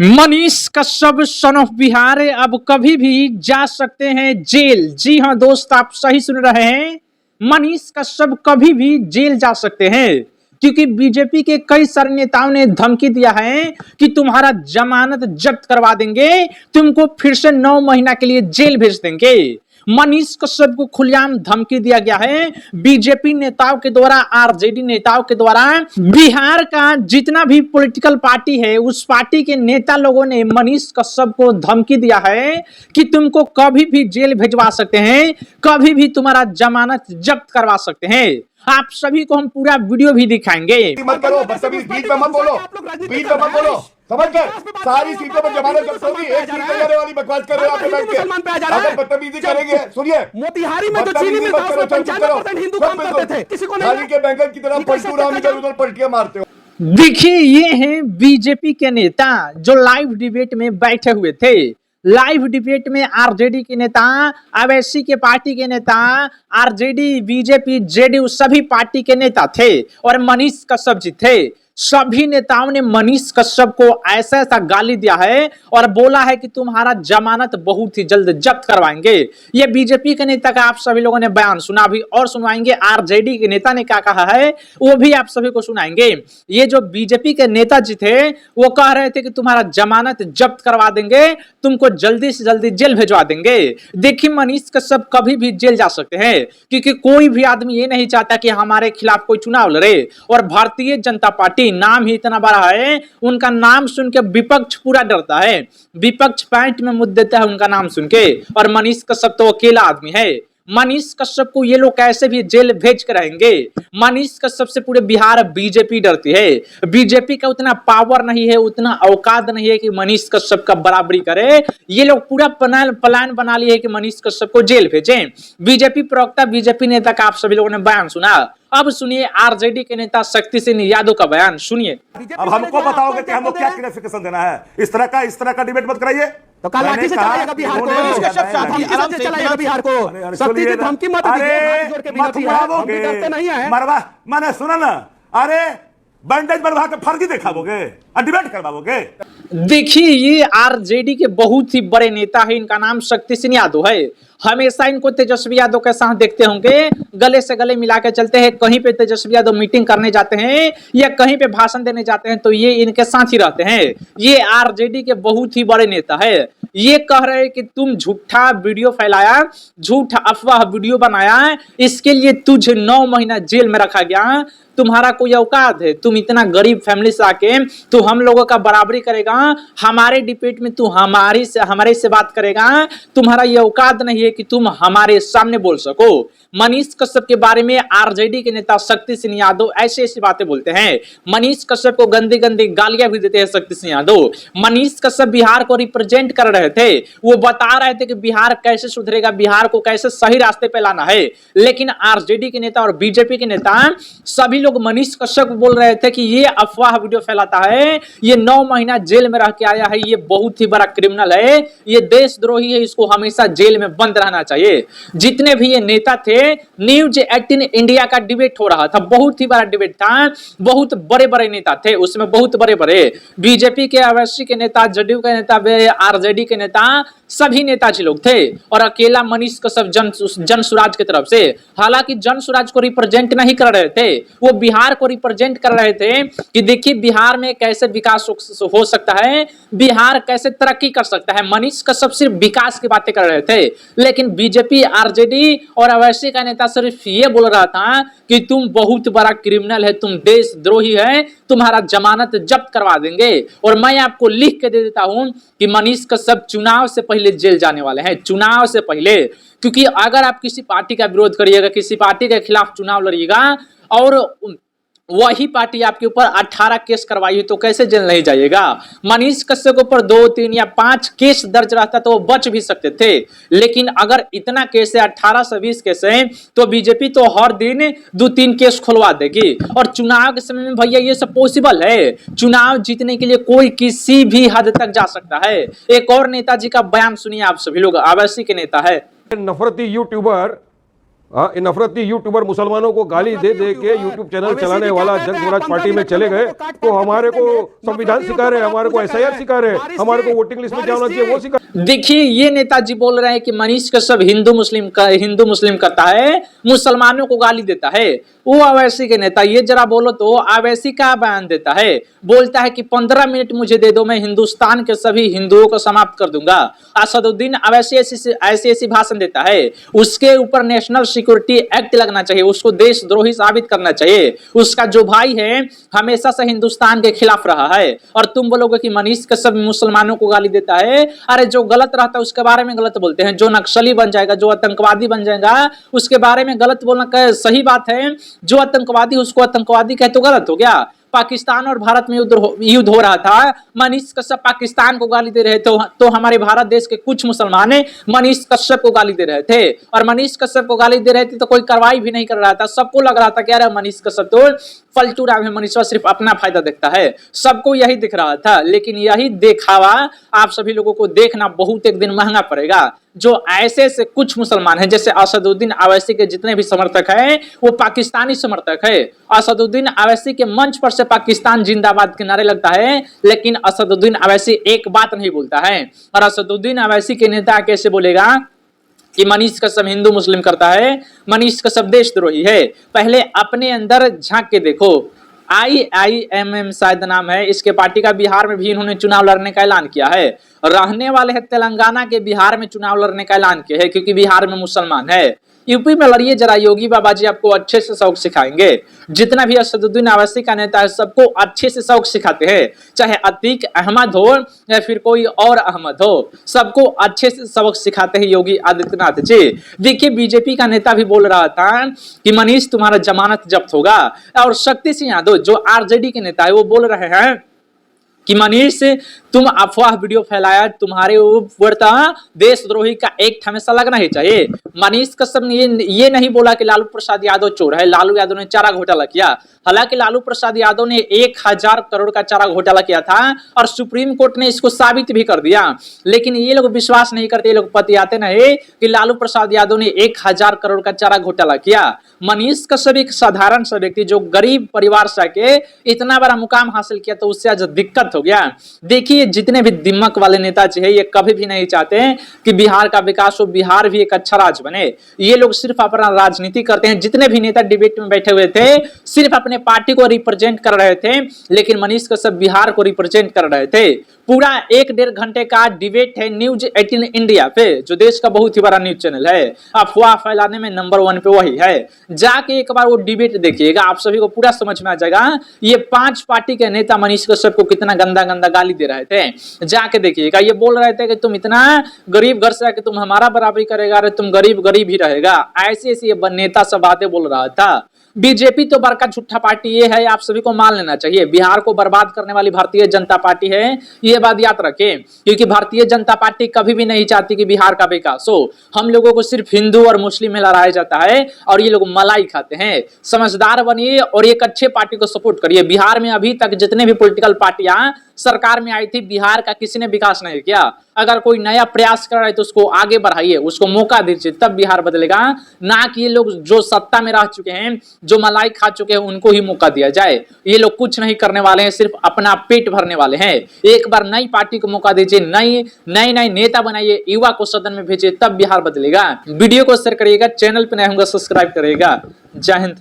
Manish Kashyap son of Bihar अब कभी भी जा सकते हैं जेल। जी हां दोस्त, आप सही सुन रहे हैं। मनीष कश्यप कभी भी जेल जा सकते हैं क्योंकि बीजेपी के कई सारे नेताओं ने धमकी दिया है कि तुम्हारा जमानत जब्त करवा देंगे, तुमको फिर से 9 महीना के लिए जेल भेज देंगे। मनीष कश्यप को खुलेआम धमकी दिया गया है बीजेपी नेताओं के द्वारा, आरजेडी नेताओं के द्वारा। बिहार का जितना भी पॉलिटिकल पार्टी है उस पार्टी के नेता लोगों ने मनीष कश्यप को धमकी दिया है कि तुमको कभी भी जेल भिजवा सकते हैं, कभी भी तुम्हारा जमानत जब्त करवा सकते हैं। आप सभी को हम पूरा वीडियो भी दिखाएंगे। मत करो, बीच में मत बोलो, बीच में मत बोलो, समझ गए? सारी सीटों पर जमानत जब्त होगी। एक सीट पे जाने वाली बकवास कर रहे हो आप बैठ के। अगर बदतमीजी करेंगे, सुनिए, मोतिहारी में जो चीनी मिल था उसमें 95% हिंदू काम करते थे, किसी को नहीं के बैंगन की तरह पलटू राम इधर उधर पलटियां मारते हो। देखिए, ये हैं बीजेपी के नेता जो लाइव डिबेट में बैठे हुए थे। लाइव डिबेट में आरजेडी के नेता, अवैसी के पार्टी के नेता, आरजेडी, बीजेपी, जेडीयू सभी पार्टी के नेता थे और मनीष कश्यप जी थे। सभी नेताओं ने मनीष कश्यप को ऐसा ऐसा गाली दिया है और बोला है कि तुम्हारा जमानत बहुत ही जल्द जब्त करवाएंगे। ये बीजेपी के नेता का आप सभी लोगों ने बयान सुना भी और सुनवाएंगे। आरजेडी के नेता ने क्या कहा है वो भी आप सभी को सुनाएंगे। ये जो बीजेपी के नेताजी थे वो कह रहे थे कि तुम्हारा जमानत जब्त करवा देंगे, तुमको जल्दी से जल्दी जेल भेजवा देंगे। देखिए, मनीष कश्यप कभी भी जेल जा सकते हैं क्योंकि कोई भी आदमी ये नहीं चाहता कि हमारे खिलाफ कोई चुनाव लड़े। और भारतीय जनता पार्टी नाम ही इतना बड़ा है, उनका नाम सुन के विपक्ष पूरा डरता है। विपक्ष पैंट में मुद्द देता है उनका नाम सुन के। और मनीष कश्यप तो अकेला आदमी है। मनीष कश्यप को ये लोग कैसे भी जेल भेज कर रहेंगे। मनीष कश्यप से पूरे बिहार बीजेपी डरती है। बीजेपी का उतना पावर नहीं है, उतना औकात नहीं है कि मनीष कश्यप का बराबरी करे। ये लोग पूरा प्लान बना लिए है कि मनीष कश्यप को जेल भेजें। बीजेपी प्रवक्ता, बीजेपी नेता का आप सभी लोगों ने बयान सुना। अब सुनिए आरजेडी के नेता शक्ति सिंह यादव का बयान सुनिए। अब हमको बताओगे कि हमको क्या क्लैरिफिकेशन देना है? इस तरह का डिबेट मत कराइए। तो कल लाठी से चलाएगा बिहार को, धमकी से चलाएगा बिहार को। शक्ति जी धमकी मत दीजिए, नहीं है मरवा मैंने सुना ना। अरे बैंडेज मरवा के फर्जी दिखाओगे और डिबेट करवाओगे। देखिए, ये आरजेडी के बहुत ही बड़े नेता है, इनका नाम शक्ति सिंह यादव है। हमेशा इनको तेजस्वी यादव के साथ देखते होंगे, गले से गले मिला के चलते हैं। कहीं पे तेजस्वी यादव मीटिंग करने जाते हैं या कहीं पे भाषण देने जाते हैं तो ये इनके साथ ही रहते हैं। ये आरजेडी के बहुत ही बड़े नेता है। ये कह रहे हैं कि तुम झूठा वीडियो फैलाया, झूठा अफवाह वीडियो बनाया, इसके लिए तुझे 9 महीना जेल में रखा गया। तुम्हारा कोई औकात है? तुम इतना गरीब फैमिली से आके तू हम लोगों का बराबरी करेगा, हमारे डिबेट में तू हमारे से बात करेगा। तुम्हारा ये औकात नहीं है कि तुम हमारे सामने बोल सको। मनीष कश्यप के बारे में आरजेडी के नेता शक्ति सिंह यादव ऐसी ऐसी बातें बोलते हैं। मनीष कश्यप को गंदी गंदी गालियां भी देते हैं शक्ति सिंह यादव। मनीष कश्यप बिहार को रिप्रेजेंट कर रहे थे, वो बता रहे थे कि बिहार कैसे सुधरेगा, बिहार को कैसे सही रास्ते पे लाना है। लेकिन आरजेडी के नेता और बीजेपी के नेता सभी लोग मनीष कश्यप को बोल रहे थे कि ये अफवाह वीडियो फैलाता है, ये 9 महीना जेल में रह के आया है, ये बहुत ही बड़ा क्रिमिनल है, ये देशद्रोही है, इसको हमेशा जेल में बंद रहना चाहिए। जितने भी ये नेता थे, न्यूज 18 इंडिया का डिबेट हो रहा था, बहुत ही बड़ा डिबेट था, बहुत बड़े बड़े नेता थे उसमें, बहुत बड़े बड़े बीजेपी के, अवैसी के नेता, जेडीयू के नेता, आरजेडी के नेता, सभी नेताजी लोग थे। और अकेला मनीष कश्यप जन स्वराज की तरफ से, हालांकि जन स्वराज को रिप्रेजेंट नहीं कर रहे थे, वो बिहार को रिप्रेजेंट कर रहे थे कि देखिए बिहार में कैसे विकास हो सकता है, बिहार कैसे तरक्की कर सकता है। मनीष कश्यप सिर्फ विकास की बातें कर रहे थे, लेकिन बीजेपी, आरजेडी और अवैसी का नेता सिर्फ ये बोल रहा था कि तुम बहुत बड़ा क्रिमिनल है, तुम देशद्रोही है, तुम्हारा जमानत जब्त करवा देंगे। और मैं आपको लिख के दे देता हूं कि मनीष कश्यप चुनाव से पहले जेल जाने वाले हैं, चुनाव से पहले। क्योंकि अगर आप किसी पार्टी का विरोध करिएगा, किसी पार्टी के खिलाफ चुनाव लड़िएगा और वही पार्टी आपके ऊपर 18 केस करवाई है तो कैसे जेल नहीं जाइएगा। मनीष कश्यप के ऊपर 2, 3 या 5 केस दर्ज रहता तो वो बच भी सकते थे। लेकिन अगर इतना केस है, 18 से 20 केस है, तो बीजेपी तो हर दिन 2-3 केस खुलवा देगी। और चुनाव के समय में भैया ये सब पॉसिबल है। चुनाव जीतने के लिए कोई किसी भी हद तक जा सकता है। एक और नेताजी का बयान सुनिए आप सभी लोग, आवासी के नेता है। नफरती यूट्यूबर हाँ, ये नफरती यूट्यूबर मुसलमानों को गाली दे दे के यूट्यूब चैनल चलाने वाला जन स्वराज पार्टी में चले गए, तो हमारे को संविधान सिखा रहे, हमारे को SIR सिखा रहे, हमारे को वोटिंग लिस्ट में क्या होना चाहिए वो सिखा। देखिए ये नेताजी बोल रहे हैं कि मनीष कश्यप हिंदू मुस्लिम करता है, मुसलमानों को गाली देता है। वो अवैसी के नेता, ये जरा बोलो तो अवैसी का बयान देता है, बोलता है कि 15 मिनट मुझे दे दो, मैं हिंदुस्तान के सभी हिंदुओं को समाप्त कर दूंगा। असदुद्दीन अवैसी ऐसी भाषण देता है, उसके ऊपर नेशनल सिक्योरिटी एक्ट लगना चाहिए, उसको देशद्रोही साबित करना चाहिए। उसका जो भाई है हमेशा से हिंदुस्तान के खिलाफ रहा है, और तुम बोलोगे कि मनीष कश्यप मुसलमानों को गाली देता है। अरे जो गलत रहता है उसके बारे में गलत बोलते हैं, जो नक्सली बन जाएगा, जो आतंकवादी बन जाएगा, उसके बारे में गलत बोलना सही बात है। जो आतंकवादी उसको आतंकवादी कहे तो गलत हो गया। पाकिस्तान और भारत में युद्ध हो रहा था, मनीष कश्यप पाकिस्तान को गाली दे रहे थे, तो हमारे भारत देश के कुछ मुसलमान मनीष कश्यप को गाली दे रहे थे, और मनीष कश्यप को गाली दे रहे थे तो कोई कार्रवाई भी नहीं कर रहा था। सबको लग रहा था कि अरे मनीष कश्यप तो फलतू राम है, मनीष सिर्फ अपना फायदा देखता है, सबको यही दिख रहा था। लेकिन यही देखावा आप सभी लोगों को देखना बहुत एक दिन महंगा पड़ेगा। जो ऐसे से कुछ मुसलमान हैं, जैसे असदुद्दीन अवैसी के जितने भी समर्थक हैं वो पाकिस्तानी समर्थक है। असदुद्दीन अवैसी के मंच पर से पाकिस्तान जिंदाबाद के नारे लगता है, लेकिन असदुद्दीन अवैसी एक बात नहीं बोलता है। और असदुद्दीन अवैसी के नेता कैसे बोलेगा कि मनीष कश्यप हिंदू मुस्लिम करता है, मनीष कश्यप देशद्रोही है? पहले अपने अंदर झांक के देखो। IIMM शायद नाम है इसके पार्टी का, बिहार में भी इन्होंने चुनाव लड़ने का ऐलान किया है। रहने वाले हैं तेलंगाना के, बिहार में चुनाव लड़ने का ऐलान किया है क्योंकि बिहार में मुसलमान है। यूपी में लड़िए जरा, योगी बाबा जी आपको अच्छे से सबक सिखाएंगे। जितना भी असदुद्दीन अवैसी का नेता है सबको अच्छे से सबक सिखाते हैं, चाहे अतीक अहमद हो या फिर कोई और अहमद हो, सबको अच्छे से सबक सिखाते हैं योगी आदित्यनाथ जी। देखिए बीजेपी का नेता भी बोल रहा था कि मनीष तुम्हारा जमानत जब्त होगा, और शक्ति सिंह यादव जो RJD के नेता है वो बोल रहे हैं कि मनीष तुम अफवाह वीडियो फैलाया, तुम्हारे ऊपर देशद्रोही का एक्ट हमेशा लगना ही चाहिए। मनीष कश्यप ने ये नहीं बोला कि लालू प्रसाद यादव चोर है, लालू यादव ने चारा घोटाला किया। हालांकि लालू प्रसाद यादव ने 1000 करोड़ का चारा घोटाला किया था और सुप्रीम कोर्ट ने इसको साबित भी कर दिया, लेकिन ये लोग विश्वास नहीं करते, ये लोग पतियाते नहीं कि लालू प्रसाद यादव ने 1000 करोड़ का चारा घोटाला किया। मनीष कश्यप एक साधारण सा व्यक्ति जो गरीब परिवार से आके इतना बड़ा मुकाम हासिल किया, तो उससे आज दिक्कत हो गया। देखिए जितने भी दिमाग वाले नेता है ये कभी भी नहीं चाहते कि बिहार का विकास हो, बिहार भी एक अच्छा राज्य बने। ये लोग सिर्फ अपना राजनीति करते हैं। जितने भी नेता डिबेट में बैठे हुए थे सिर्फ अपने पार्टी को रिप्रेजेंट कर रहे थे, लेकिन मनीष कश्यप बिहार को रिप्रेजेंट कर रहे थे। पूरा 1-1.5 घंटे का डिबेट है न्यूज 18 इंडिया पे, जो देश का बहुत ही बड़ा न्यूज चैनल है। अफवाह फैलाने में नंबर 1 पे वही है। जाके एक बार वो डिबेट देखिएगा, आप सभी को पूरा समझ में आ जाएगा ये 5 पार्टी के नेता मनीष कश्यप को कितना गंदा गंदा गाली दे रहे थे। जाके देखिएगा, ये बोल रहे थे कि तुम इतना गरीब घर से आके तुम हमारा बराबरी करेगा, अरे तुम गरीब गरीब ही रहेगा। ऐसे ऐसे ये नेता सब बातें बोल रहा था। बीजेपी तो बड़का झूठा पार्टी ये है, आप सभी को मान लेना चाहिए। बिहार को बर्बाद करने वाली भारतीय जनता पार्टी है, ये बात याद रखें, क्योंकि भारतीय जनता पार्टी कभी भी नहीं चाहती कि बिहार का विकास हो। हम लोगों को सिर्फ हिंदू और मुस्लिम में लड़ाया जाता है और ये लोग मलाई खाते हैं। समझदार बनिए और एक अच्छे पार्टी को सपोर्ट करिए। बिहार में अभी तक जितने भी पॉलिटिकल पार्टियां सरकार में आई थी, बिहार का किसी ने विकास नहीं किया। अगर कोई नया प्रयास कर रहा है तो उसको आगे बढ़ाइए, उसको मौका दीजिए, तब बिहार बदलेगा। ना कि ये लोग जो सत्ता में रह चुके हैं, जो मलाई खा चुके हैं, उनको ही मौका दिया जाए। ये लोग कुछ नहीं करने वाले हैं, सिर्फ अपना पेट भरने वाले हैं। एक बार नई पार्टी को मौका दीजिए, नए नेता बनाइए, युवा को सदन में भेजिए, तब बिहार बदलेगा। वीडियो को शेयर करिएगा, चैनल पर नए होंगे सब्सक्राइब करिएगा। जय हिंद।